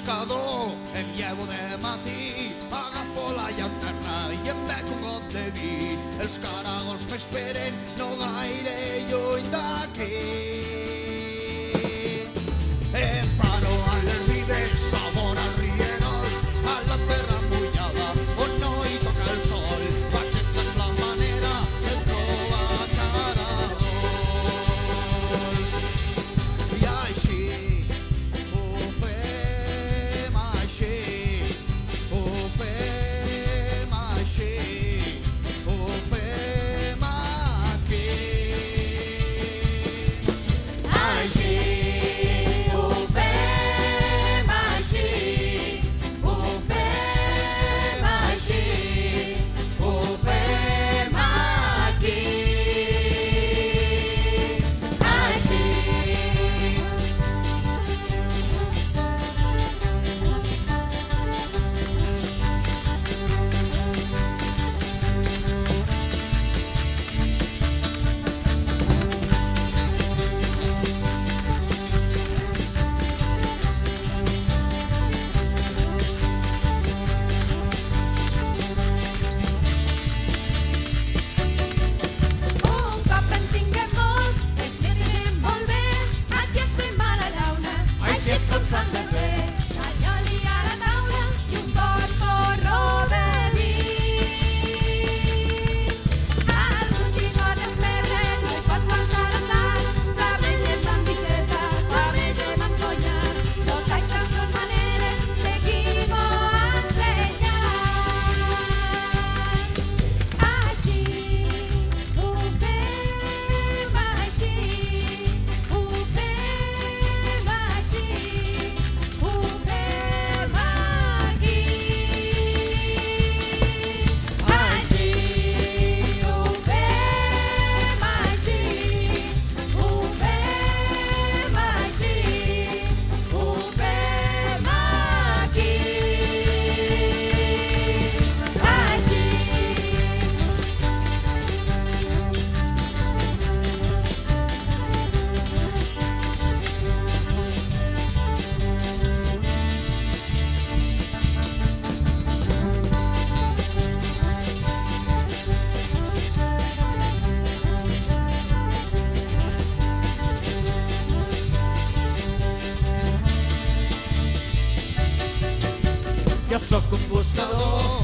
buscador, em llevo de matí, agafo la llanterna i em bec un got de vi. Els caragols m'esperen no gaire lluny d'aquí. Em paro a les ribes, sabor als rierols, a la terra mullada on no hi toca el sol. Aquesta és la manera de trobar caragols. I així ho fem així, ho fem així, ho fem aquí. Així ho fem, així ho fem, així ho fem aquí. Així. Un cop en tinguem molts, els netejem molt bé. Aquí ens fem a la llauna, així és com s'han de fer. L'allioli a la taula i un bon porró de vi. Algun ginot amb pebre no hi pot faltar la sal. Cabregem amb bitxeta, cabregem amb conyac. Tot això són maneres de qui m'ho ha ensenyat. Així ho fem, així ho fem, així ho fem aquí. Així ho fem, així ho fem, així ho fem aquí. Jo sóc un buscador,